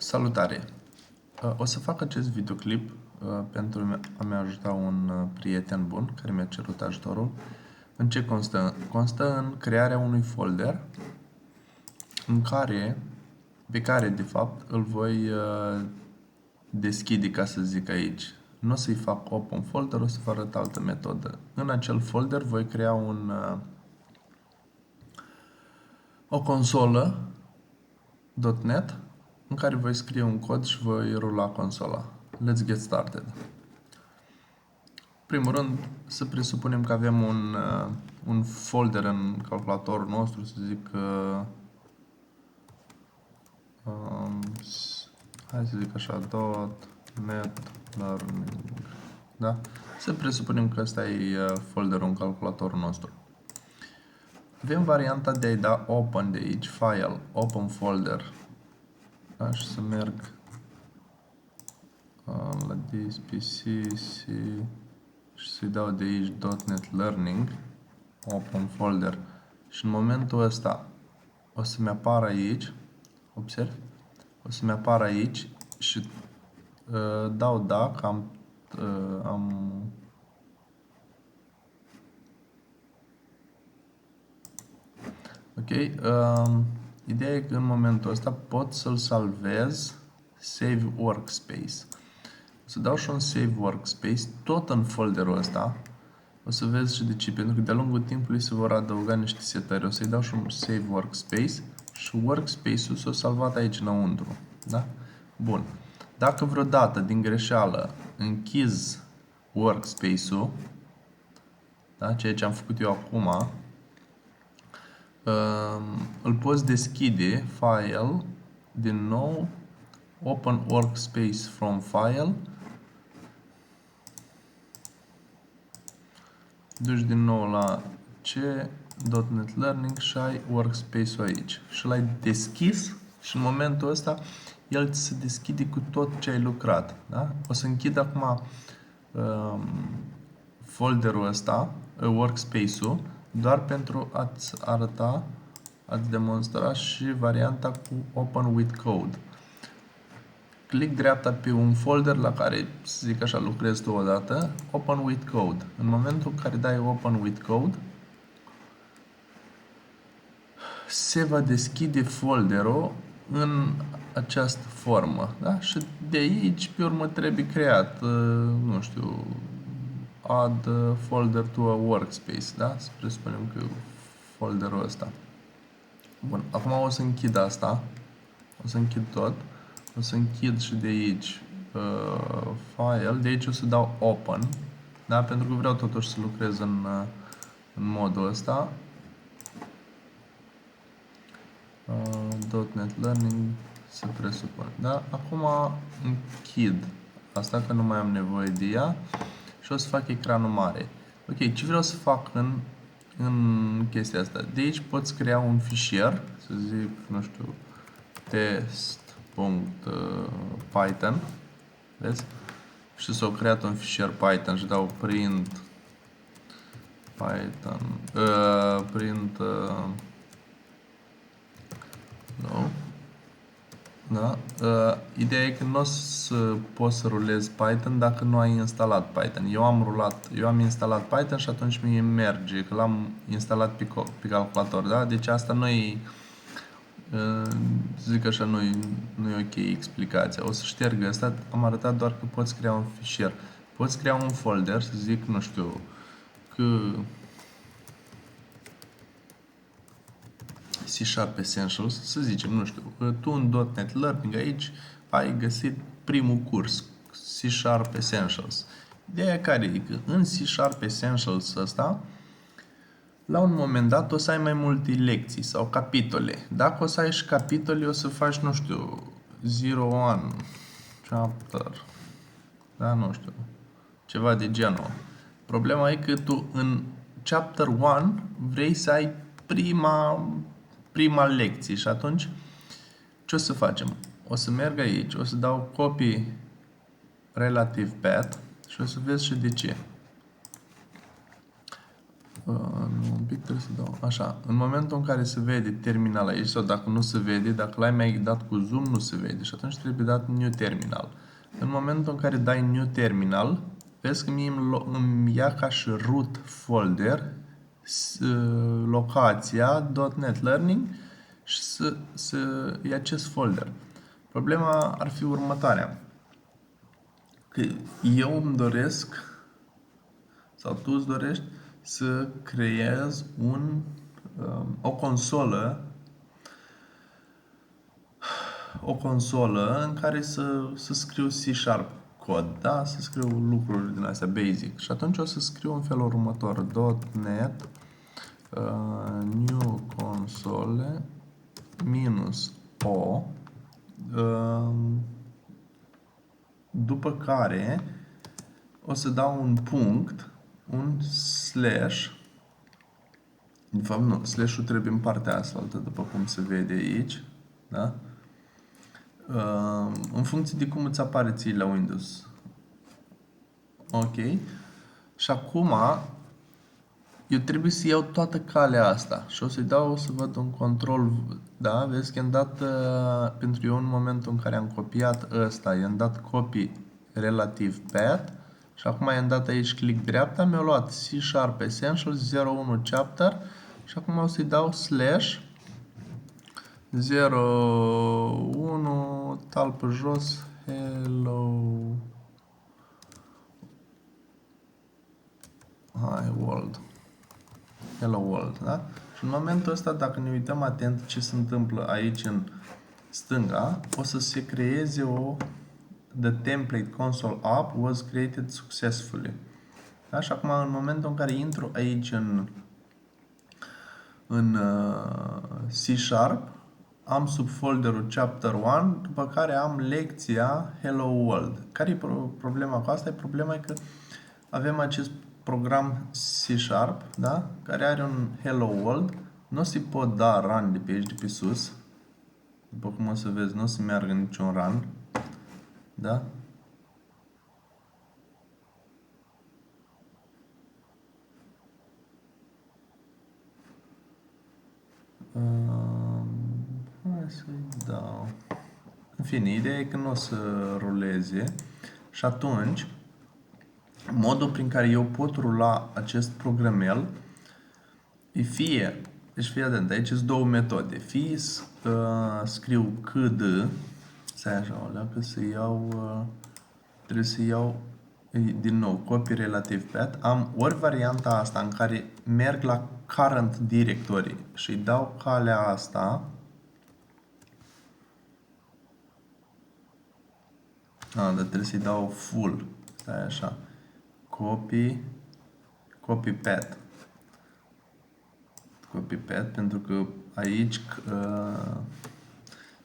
Salutare! O să fac acest videoclip pentru a-mi ajuta un prieten bun care mi-a cerut ajutorul. În ce constă? Constă în crearea unui folder pe care de fapt îl voi deschide, ca să zic aici. Nu o să-i fac open folder, o să vă arăt altă metodă. În acel folder voi crea o consolă .NET în care voi scrie un cod și voi rula consola. Let's get started. Primul rând, să presupunem că avem un folder în calculatorul nostru, să zic hai să zic așa, .NET Learning. Da? Să presupunem că ăsta e folderul în calculatorul nostru. Avem varianta de a-i da open de aici, file, open folder. Da? Și să merg la this PC și să-i dau de aici .NET Learning, open folder. Și în momentul ăsta o să-mi apară aici, observ, o să-mi apară aici și dau dacă am ok. Ideea e că în momentul ăsta pot să-l salvez Save Workspace. O să dau și un Save Workspace tot în folderul ăsta. O să vezi și de ce. Pentru că de-a lungul timpului se vor adăuga niște setări. O să-i dau și un Save Workspace și Workspace-ul s-a salvat aici înăuntru. Da? Bun. Dacă vreodată din greșeală închizi Workspace-ul, da? Ceea ce am făcut eu acum, îl poți deschide, File, din nou, Open Workspace from File, duci din nou la .NET Learning și ai Workspace-ul aici. Și l-ai deschis și în momentul ăsta el se deschide cu tot ce ai lucrat. Da? O să închid acum folderul ăsta, Workspace-ul, doar pentru a-ți arăta, a-ți demonstra și varianta cu Open with Code. Click dreapta pe un folder la care, să zic așa, lucrezi tu odată, Open with Code. În momentul în care dai Open with Code, se va deschide folderul în această formă. Da? Și de aici, pe urmă, trebuie creat, nu știu, add folder to a workspace, da? Să presupunem că folderul ăsta. Bun, acum o să închid asta. O să închid tot. O să închid și de aici file. De aici o să dau open, da? Pentru că vreau totuși să lucrez în modul ăsta. .NET Learning să presupun. Da? Acum închid asta că nu mai am nevoie de ea. Și o să fac ecranul mare. Ok, ce vreau să fac în chestia asta? De aici poți crea un fișier, să zic, nu știu, test.python. Vezi? Și s-a creat un fișier Python și dau print Python, no. Da? Ideea e că nu o să poți să rulezi Python dacă nu ai instalat Python. Eu am instalat Python și atunci mi merge, că l-am instalat pe calculator. Da? Deci asta nu e, zic așa, nu e ok explicația. O să șterg asta, am arătat doar că poți crea un fișier. Poți crea un folder, să zic, nu știu, că C# Essentials, să zicem, nu știu, tu în .NET Learning aici ai găsit primul curs, C# Essentials. Ideea care e că în C# Essentials ăsta, la un moment dat o să ai mai multe lecții sau capitole. Dacă o să ai și capitole, o să faci, nu știu, 01 chapter, da, nu știu, ceva de genul. Problema e că tu în chapter 1 vrei să ai prima lecție și atunci ce o să facem? O să merg aici, o să dau copy relative path și o să vezi și de ce. Nu, un pic trebuie să dau. Așa, în momentul în care se vede terminal aici, sau dacă nu se vede, dacă l-ai mai dat cu zoom, nu se vede. Și atunci trebuie dat new terminal. În momentul în care dai new terminal, vezi că mie îmi ia ca și root folder locația .NET Learning și să ia acest folder. Problema ar fi următoarea. Că eu îmi doresc, sau tu îți dorești, să creezi o consolă în care să scriu C# cod, da? Să scriu lucruri din astea basic. Și atunci o să scriu în felul următor: .NET new console -o, după care o să dau un punct, un slash. De fapt, nu, slash-ul trebuie în partea asta, după cum se vede aici, da? În funcție de cum îți apare ție la Windows. Ok. Și acum eu trebuie să iau toată calea asta și o să-i dau să văd un control, da? Vezi că i-am dat, pentru eu în momentul în care am copiat ăsta, i-am dat copy relativ path și acum i-am dat aici click dreapta, mi-a luat C# Essentials 01 chapter și acum o să-i dau slash 01 talpă jos hello world. Hello World, da? Și în momentul ăsta, dacă ne uităm atent ce se întâmplă aici în stânga, o să se creeze the template console app was created successfully. Da? Și acum, în momentul în care intru aici în C#, am subfolderul Chapter 1, după care am lecția Hello World. Care e problema cu asta? Problema e că avem acest program C#, da? Care are un Hello World. Nu se pot da run de pe aici, de pe sus. După cum o să vezi, nu o să meargă niciun run. Da? Hai să-i dau. În fine, ideea e că nu o să ruleze. Și atunci, modul prin care eu pot rula acest programel e fie, deci fii atent, aici sunt două metode. Fie scriu cd, stai așa, o că să iau, trebuie să iau din nou copy relative path. Am ori varianta asta în care merg la current directory și dau calea asta. Dar trebuie să-i dau full. Stai așa. Copy path. Copy path, pentru că aici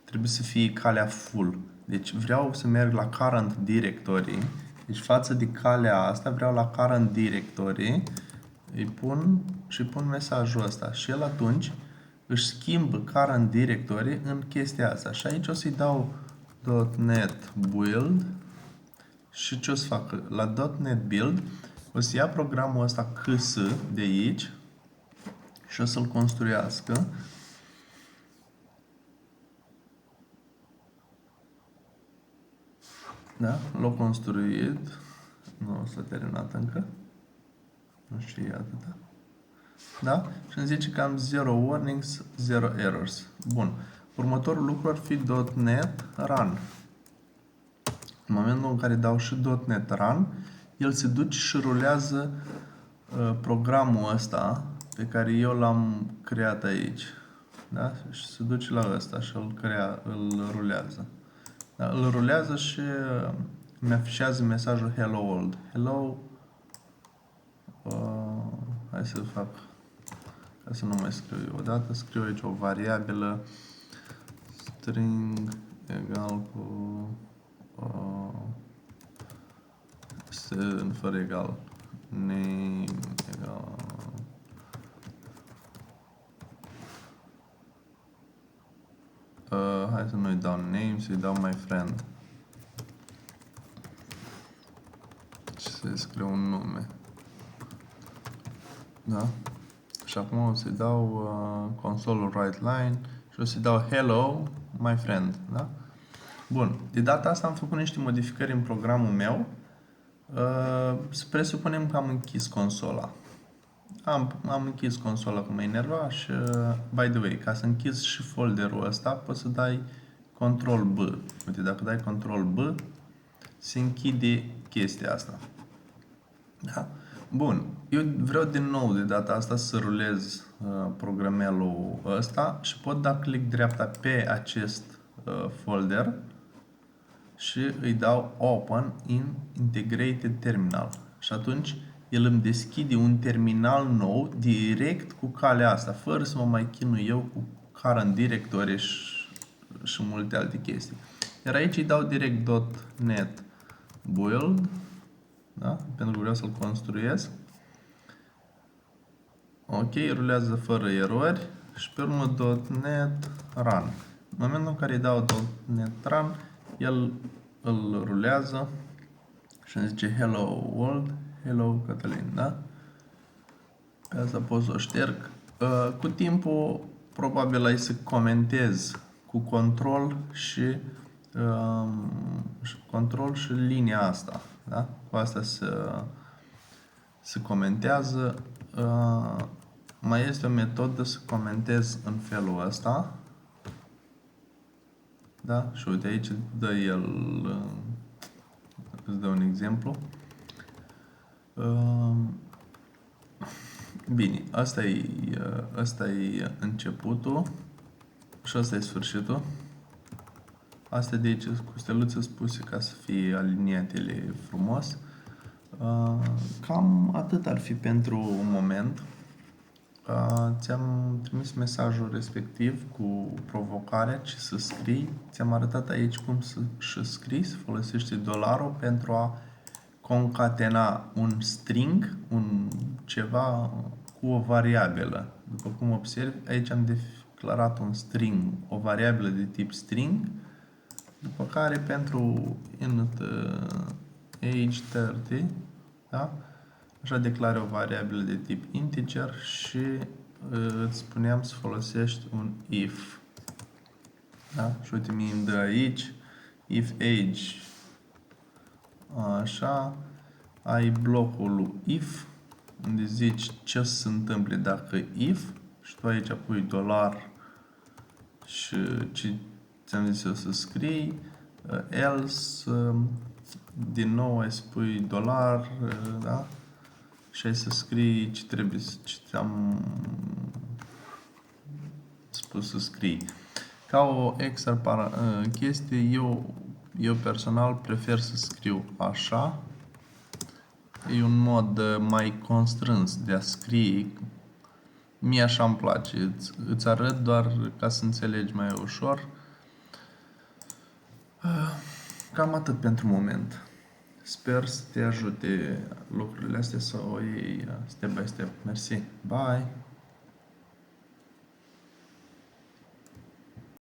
trebuie să fie calea full. Deci vreau să merg la current directory. Deci față de calea asta vreau la current directory. Îi pun mesajul ăsta. Și el atunci își schimbă current directory în chestia asta. Și aici o să-i dau .NET build. Și ce o să fac? La .NET build o să ia programul ăsta CS de aici și o să-l construiască. Da? L-a construit. Nu s-a terminat încă. Nu știu, e atâta. Da? Și îmi zice că am 0 warnings, 0 errors. Bun. Următorul lucru ar fi .NET run. În momentul în care dau și .NET run, el se duce și rulează programul ăsta pe care eu l-am creat aici. Da? Și se duce la ăsta și îl rulează. Da? Îl rulează și îmi afișează mesajul Hello World. Hello. Hai să fac, ca să nu mai scriu eu odată, scriu aici o variabilă string egal cu fără egal name egal hai să nu-i dau name, să-i dau my friend și să-i scriu un nume. Da? Și acum o să-i dau console right line și o să-i dau hello, my friend. Da? Bun. De data asta am făcut niște modificări în programul meu. Să presupunem că am închis consola. Am închis consola cu mă enerva și, by the way, ca să închizi și folderul ăsta, poți să dai Ctrl B. Uite, dacă dai Ctrl B, se închide chestia asta. Da? Bun. Eu vreau din nou de data asta să rulez programelul ăsta și pot da click dreapta pe acest folder și îi dau Open in Integrated Terminal. Și atunci el îmi deschide un terminal nou direct cu calea asta, fără să mă mai chinui eu cu current directory și multe alte chestii. Iar aici îi dau direct .NET Build, da? Pentru că vreau să-l construiesc. Ok, rulează fără erori și pe urmă .NET Run. În momentul în care îi dau .NET Run, el îl rulează și îmi zice Hello World, Hello Cătălin, da? Pe asta pot să o șterg. Cu timpul, probabil ai să comentez cu control și linia asta, da? Cu asta se comentează. Mai este o metodă să comentez în felul ăsta. Da? Și uite aici dă el, îți dă un exemplu. Bine, asta e începutul și asta e sfârșitul. Astea de aici cu steluțe spuse ca să fie aliniatele frumos. Cam atât ar fi pentru un moment. Ți-am trimis mesajul respectiv cu provocarea ce să scrii. Ți-am arătat aici cum să scrii, să folosești dolarul pentru a concatena un string, ceva cu o variabilă. După cum observi, aici am declarat un string, o variabilă de tip string, după care pentru int age 30, da? Așa declare o variabilă de tip integer și îți spuneam să folosești un if. Da? Și uite, mi îmi dă aici if age, așa, ai blocul lui if, unde zici ce se întâmple dacă if, și tu aici pui dolar și ce ți-am zis eu să scrii, else, din nou ai spui dolar, da? Și ai să scrii ce trebuie, ce ți-am spus să scrii. Ca o extra chestie, eu personal prefer să scriu așa. E un mod mai constrâns de a scrie. Mie așa îmi place. Îți arăt doar ca să înțelegi mai ușor. Cam atât pentru moment. Sper să te ajute lucrurile astea să o iei step by step. Mersi. Bye!